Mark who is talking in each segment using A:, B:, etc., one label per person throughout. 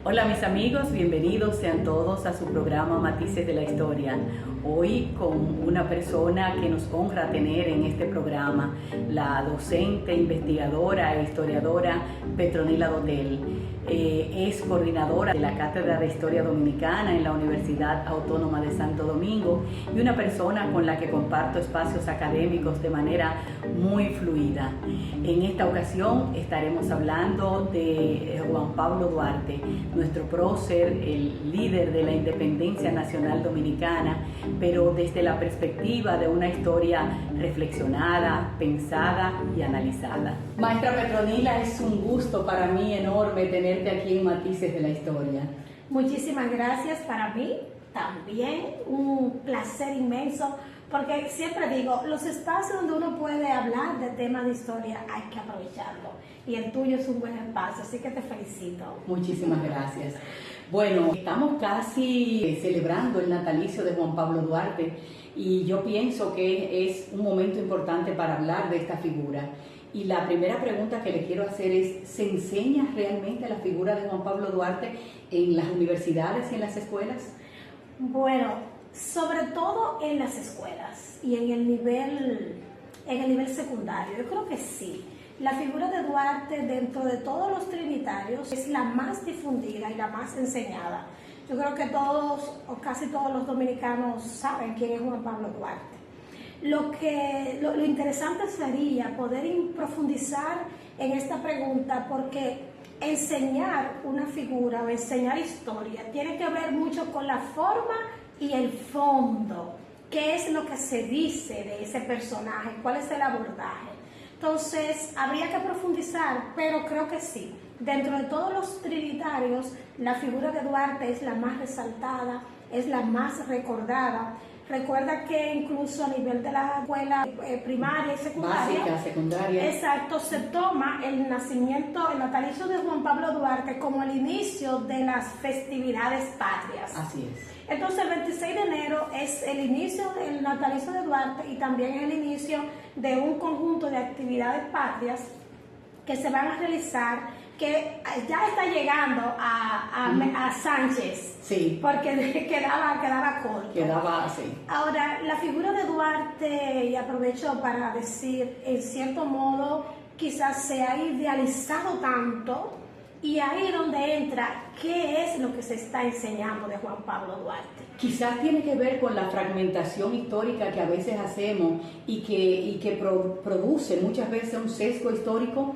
A: Hola mis amigos, bienvenidos sean todos a su programa Matices de la Historia. Hoy con una persona que nos honra tener en este programa, la docente, investigadora e historiadora Petronila Dotel. Es coordinadora de la Cátedra de Historia Dominicana en la Universidad Autónoma de Santo Domingo y una persona con la que comparto espacios académicos de manera muy fluida. En esta ocasión estaremos hablando de Juan Pablo Duarte, nuestro prócer, el líder de la independencia nacional dominicana, pero desde la perspectiva de una historia reflexionada, pensada y analizada. Maestra Petronila, es un gusto para mí enorme tenerte aquí en Matices de la Historia.
B: Muchísimas gracias, para mí también un placer inmenso, porque siempre digo, los espacios donde uno puede hablar de temas de historia hay que aprovecharlo, y el tuyo es un buen espacio, así que te felicito.
A: Muchísimas gracias. Bueno, estamos casi celebrando el natalicio de Juan Pablo Duarte y yo pienso que es un momento importante para hablar de esta figura. Y la primera pregunta que le quiero hacer es, ¿se enseña realmente la figura de Juan Pablo Duarte en las universidades y en las escuelas?
B: Bueno, sobre todo en las escuelas y en el nivel secundario, yo creo que sí. La figura de Duarte dentro de todos los trinitarios es la más difundida y la más enseñada. Yo creo que todos o casi todos los dominicanos saben quién es Juan Pablo Duarte. Lo interesante sería poder profundizar en esta pregunta, porque enseñar una figura o enseñar historia tiene que ver mucho con la forma y el fondo. ¿Qué es lo que se dice de ese personaje? ¿Cuál es el abordaje? Entonces, habría que profundizar, pero creo que sí. Dentro de todos los trinitarios, la figura de Duarte es la más resaltada, es la más recordada. Recuerda que incluso a nivel de la escuela primaria y secundaria,
A: básica, secundaria,
B: exacto, se toma el natalicio de Juan Pablo Duarte como el inicio de las festividades patrias.
A: Así es.
B: Entonces el 26 de enero es el inicio del natalicio de Duarte y también es el inicio de un conjunto de actividades patrias que se van a realizar, que ya está llegando a Sánchez,
A: sí,
B: porque quedaba corto.
A: Quedaba así.
B: Ahora, la figura de Duarte, y aprovecho para decir, en cierto modo, quizás se ha idealizado tanto, y ahí donde entra qué es lo que se está enseñando de Juan Pablo Duarte.
A: Quizás tiene que ver con la fragmentación histórica que a veces hacemos y que produce muchas veces un sesgo histórico.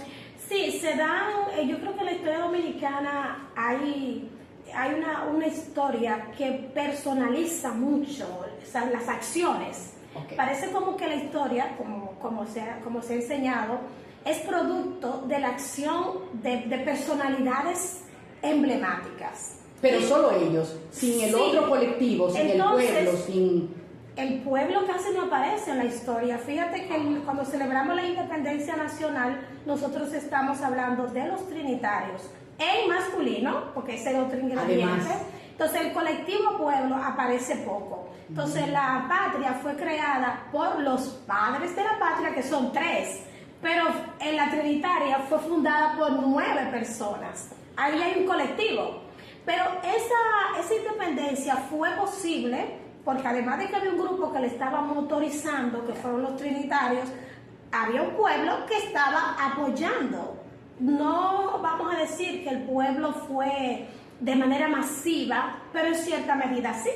B: Sí, se dan, yo creo que en la historia dominicana hay una historia que personaliza mucho, o sea, las acciones. Okay. Parece como que la historia, como se ha enseñado, es producto de la acción de personalidades emblemáticas.
A: Pero solo ellos, sin el otro colectivo, sin entonces, el pueblo, sin...
B: El pueblo casi no aparece en la historia. Fíjate que cuando celebramos la independencia nacional, nosotros estamos hablando de los trinitarios en masculino, porque ese es otro ingrediente. Además, entonces el colectivo pueblo aparece poco. Entonces la patria fue creada por los padres de la patria, que son 3, pero en la trinitaria fue fundada por 9 personas. Ahí hay un colectivo. Pero esa independencia fue posible porque además de que había un grupo que le estaba motorizando, que fueron los trinitarios, había un pueblo que estaba apoyando. No vamos a decir que el pueblo fue de manera masiva, pero en cierta medida sí.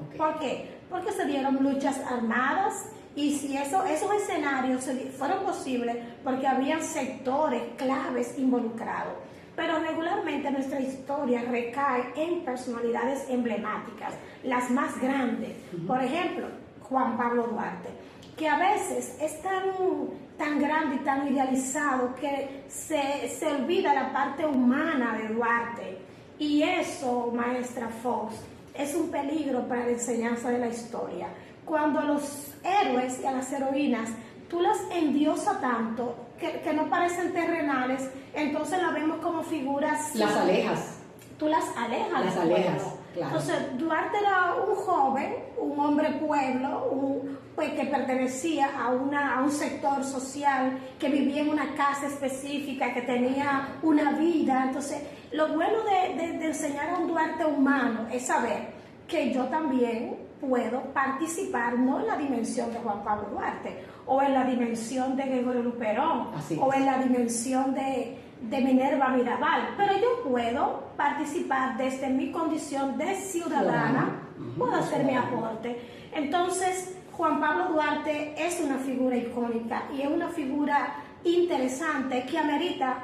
B: Okay. ¿Por qué? Porque se dieron luchas armadas, y si esos escenarios fueron posibles porque habían sectores claves involucrados. Pero regularmente nuestra historia recae en personalidades emblemáticas, las más grandes. Por ejemplo, Juan Pablo Duarte, que a veces es tan grande y tan idealizado que se olvida la parte humana de Duarte. Y eso, maestra Fox, es un peligro para la enseñanza de la historia. Cuando a los héroes y a las heroínas tú las endiosas tanto que no parecen terrenales, entonces las vemos como figuras...
A: Las alejas.
B: Tú las alejas.
A: Las alejas, claro.
B: Entonces, Duarte era un joven, un hombre pueblo, pues, que pertenecía a un sector social, que vivía en una casa específica, que tenía una vida. Entonces, lo bueno de enseñar a un Duarte humano es saber que yo también puedo participar, no en la dimensión de Juan Pablo Duarte, o en la dimensión de Gregorio Luperón, o en la dimensión de Minerva Mirabal, pero yo puedo participar desde mi condición de ciudadana, puedo hacer mi aporte. Entonces, Juan Pablo Duarte es una figura icónica y es una figura interesante que amerita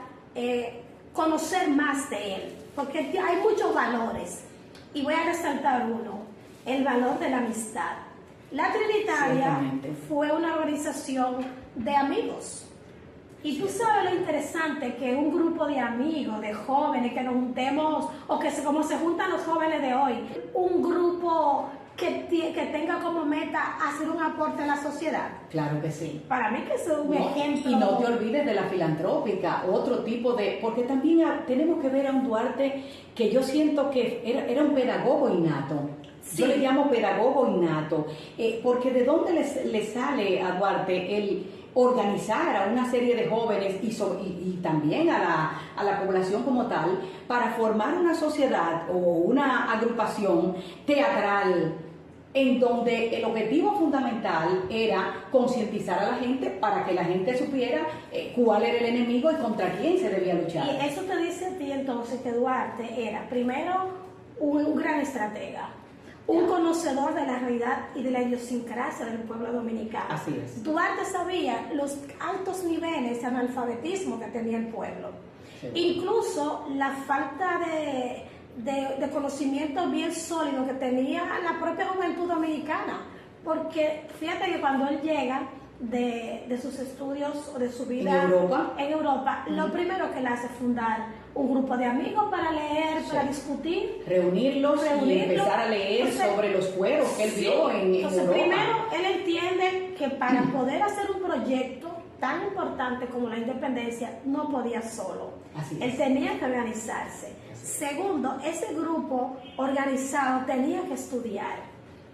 B: conocer más de él, porque hay muchos valores, y voy a resaltar uno: el valor de la amistad. La Trinitaria fue una organización de amigos. Y tú sabes lo interesante que un grupo de amigos, de jóvenes, que nos juntemos, o que como se juntan los jóvenes de hoy, un grupo que tenga como meta hacer un aporte a la sociedad.
A: Claro que sí.
B: Para mí que es un ejemplo.
A: Y no te olvides de la filantrópica, otro tipo de... Porque también tenemos que ver a un Duarte que yo siento que era un pedagogo innato. Sí. Yo le llamo pedagogo innato, porque ¿de dónde le sale a Duarte el organizar a una serie de jóvenes y también a la población como tal para formar una sociedad o una agrupación teatral en donde el objetivo fundamental era concientizar a la gente para que la gente supiera cuál era el enemigo y contra quién se debía luchar?
B: Y eso te dice a ti entonces que Duarte era primero un gran estratega, un conocedor de la realidad y de la idiosincrasia del pueblo dominicano.
A: Así es.
B: Duarte sabía los altos niveles de analfabetismo que tenía el pueblo. Sí. Incluso la falta de conocimiento bien sólido que tenía la propia juventud dominicana. Porque fíjate que cuando él llega de sus estudios o de su vida en Europa, lo primero que él hace es fundar un grupo de amigos para leer, para discutir,
A: reunirlos y empezar a leer sobre los fueros que él vio en Europa.
B: Primero él entiende que para poder hacer un proyecto tan importante como la independencia no podía solo. Él tenía que organizarse. Segundo, ese grupo organizado tenía que estudiar,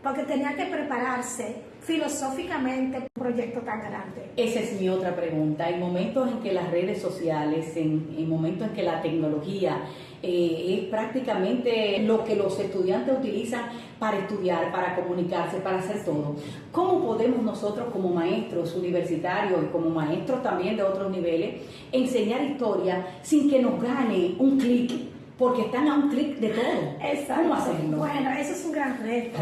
B: porque tenía que prepararse filosóficamente un proyecto tan grande.
A: Esa es mi otra pregunta. En momentos en que las redes sociales, en momentos en que la tecnología es prácticamente lo que los estudiantes utilizan para estudiar, para comunicarse, para hacer todo, ¿cómo podemos nosotros como maestros universitarios y como maestros también de otros niveles enseñar historia sin que nos gane un clic? Porque están a un clic de todo.
B: Exacto.
A: ¿Cómo hacerlo?
B: Bueno, eso es un gran reto.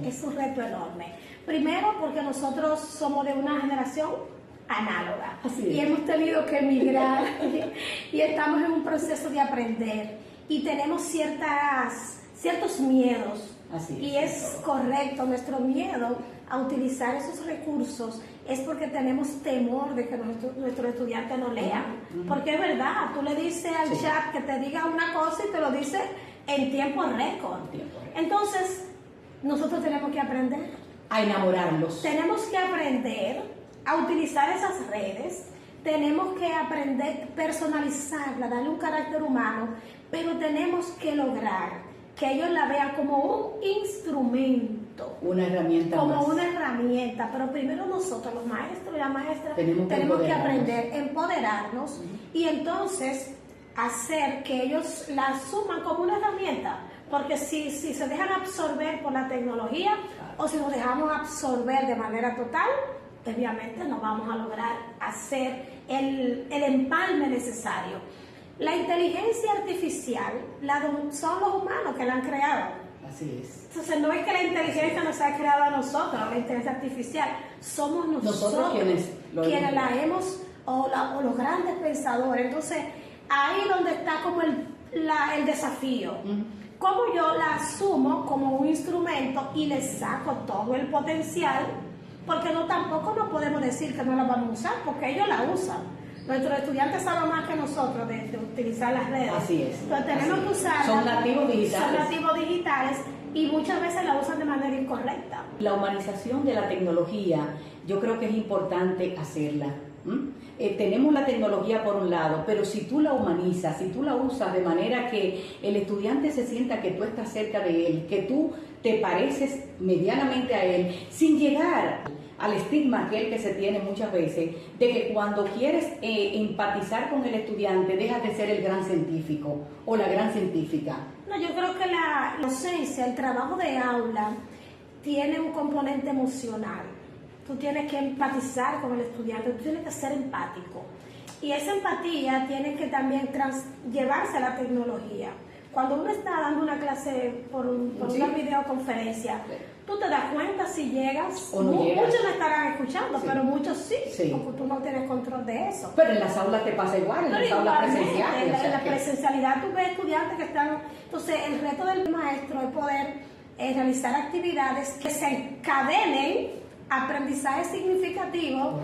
B: Es un reto enorme. Primero porque nosotros somos de una generación análoga. Y hemos tenido que emigrar y estamos en un proceso de aprender. Y tenemos ciertos miedos. Y es correcto, nuestro miedo a utilizar esos recursos es porque tenemos temor de que nuestros estudiantes no lean. Porque es verdad, tú le dices al chat que te diga una cosa y te lo dice en tiempo récord. Entonces, nosotros tenemos que aprender
A: a enamorarlos.
B: Tenemos que aprender a utilizar esas redes, tenemos que aprender a personalizarla, darle un carácter humano, pero tenemos que lograr que ellos la vean como un instrumento,
A: una herramienta
B: como
A: más.
B: Una herramienta, pero primero nosotros, los maestros y las maestras, tenemos que aprender, empoderarnos y entonces hacer que ellos la asuman como una herramienta, porque si se dejan absorber por la tecnología o si nos dejamos absorber de manera total, obviamente no vamos a lograr hacer el empalme necesario. La inteligencia artificial son los humanos que la han creado.
A: Así es.
B: Entonces no es que la inteligencia nos ha creado a nosotros, la inteligencia artificial, somos nosotros quienes la hemos, o los grandes pensadores. Entonces ahí donde está como el desafío. Cómo yo la asumo como un instrumento y le saco todo el potencial, porque tampoco nos podemos decir que no la vamos a usar, porque ellos la usan. Nuestros estudiantes saben más que nosotros de utilizar las redes.
A: Así es.
B: Entonces tenemos que usarlas.
A: Son nativos digitales.
B: Son nativos digitales y muchas veces la usan de manera incorrecta.
A: La humanización de la tecnología, yo creo que es importante hacerla. Tenemos la tecnología por un lado, pero si tú la humanizas, si tú la usas de manera que el estudiante se sienta que tú estás cerca de él, que tú te pareces medianamente a él, sin llegar al estigma aquel que se tiene muchas veces, de que cuando quieres empatizar con el estudiante, dejas de ser el gran científico o la gran científica.
B: No, yo creo que la docencia, el trabajo de aula, tiene un componente emocional. Tú tienes que empatizar con el estudiante, tú tienes que ser empático. Y esa empatía tiene que también llevarse a la tecnología. Cuando uno está dando una clase por una videoconferencia, tú te das cuenta si llegas,
A: o no llegas.
B: Muchos no estarán escuchando, pero muchos sí, porque tú no tienes control de eso.
A: Pero en las aulas te pasa igual, en las aulas presenciales.
B: En la presencialidad tú ves estudiantes que están... Entonces, el reto del maestro es poder realizar actividades que se encadenen aprendizajes significativos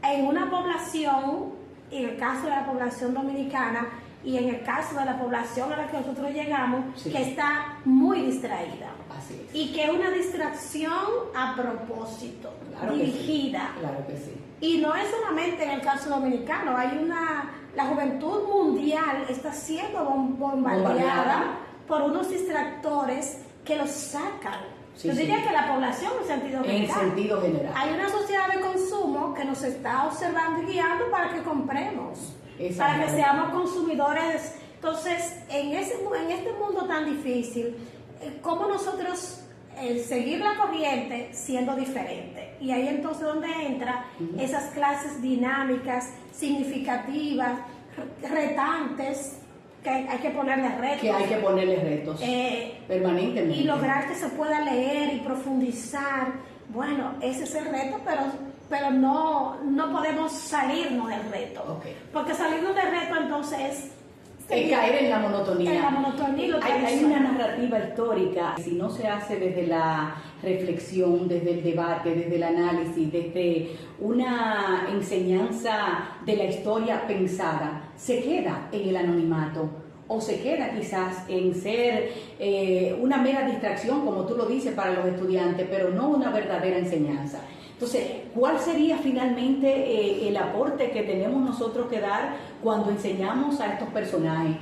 B: en una población, en el caso de la población dominicana, y en el caso de la población a la que nosotros llegamos, que está muy distraída.
A: Así es.
B: Y que es una distracción a propósito, dirigida.
A: Claro que sí.
B: Y no es solamente en el caso dominicano, la juventud mundial está siendo bombardeada por unos distractores que los sacan. Yo diría que la población en sentido general. Hay una sociedad de consumo que nos está observando y guiando para que compremos. Para que seamos consumidores. Entonces, en este mundo tan difícil, ¿cómo nosotros seguir la corriente siendo diferente? Y ahí entonces donde entra esas clases dinámicas, significativas, retantes, que hay que ponerle retos.
A: Que hay que ponerle retos permanentemente.
B: Y lograr que se pueda leer y profundizar. Bueno, ese es el reto, pero no podemos salirnos del reto. Porque salirnos del reto entonces
A: es caer en la monotonía.
B: En la monotonía.
A: Hay una narrativa histórica, si no se hace desde la reflexión, desde el debate, desde el análisis, desde una enseñanza de la historia pensada, se queda en el anonimato o se queda quizás en ser una mera distracción, como tú lo dices, para los estudiantes, pero no una verdadera enseñanza. Entonces, ¿cuál sería finalmente el aporte que tenemos nosotros que dar cuando enseñamos a estos personajes?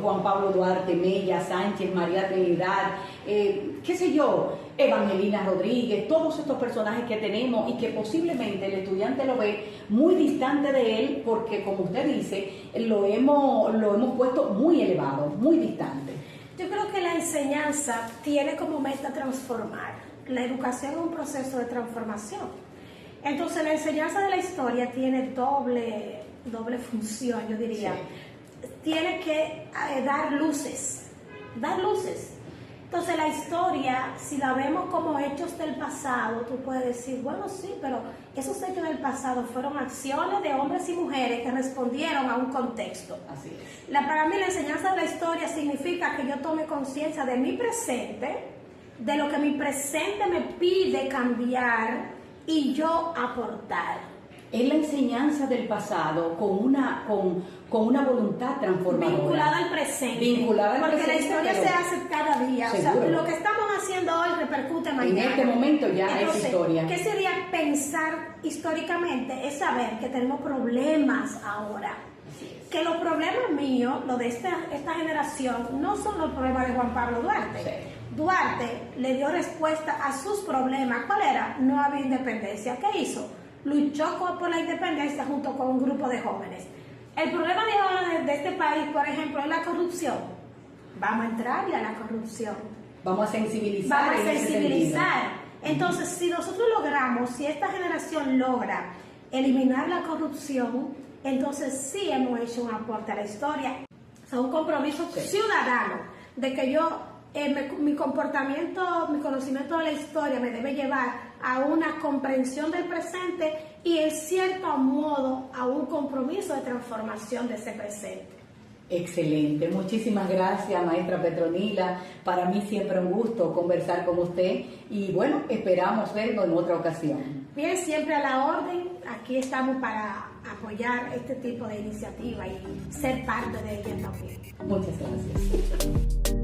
A: Juan Pablo Duarte, Mella Sánchez, María Trinidad, qué sé yo, Evangelina Rodríguez, todos estos personajes que tenemos y que posiblemente el estudiante lo ve muy distante de él porque, como usted dice, lo hemos puesto muy elevado, muy distante.
B: Yo creo que la enseñanza tiene como meta transformar. La educación es un proceso de transformación. Entonces, la enseñanza de la historia tiene doble función, yo diría. Sí. Tiene que dar luces. Entonces, la historia, si la vemos como hechos del pasado, tú puedes decir, bueno, sí, pero esos hechos del pasado fueron acciones de hombres y mujeres que respondieron a un contexto.
A: Así es.
B: Para mí, la enseñanza de la historia significa que yo tome conciencia de mi presente, de lo que mi presente me pide cambiar y yo aportar.
A: Es la enseñanza del pasado con una voluntad transformadora.
B: Vinculada al presente. Porque la historia se hace cada día. O sea, lo que estamos haciendo hoy repercute mañana.
A: En este momento ya es historia.
B: ¿Qué sería pensar históricamente? Es saber que tenemos problemas ahora. Que los problemas míos, los de esta generación, no son los problemas de Juan Pablo Duarte. Sí. Duarte le dio respuesta a sus problemas. ¿Cuál era? No había independencia. ¿Qué hizo? Luchó por la independencia junto con un grupo de jóvenes. El problema de ahora de este país, por ejemplo, es la corrupción. Vamos a entrarle a la corrupción.
A: Vamos a sensibilizar.
B: Entonces, si nosotros logramos, si esta generación logra eliminar la corrupción, entonces sí hemos hecho un aporte a la historia. O sea, un compromiso ciudadano de que yo... mi comportamiento, mi conocimiento de la historia me debe llevar a una comprensión del presente y en cierto modo a un compromiso de transformación de ese presente.
A: Excelente, muchísimas gracias, maestra Petronila. Para mí siempre un gusto conversar con usted y bueno, esperamos vernos en otra ocasión.
B: Bien, siempre a la orden, aquí estamos para apoyar este tipo de iniciativa y ser parte de ella también.
A: Muchas gracias.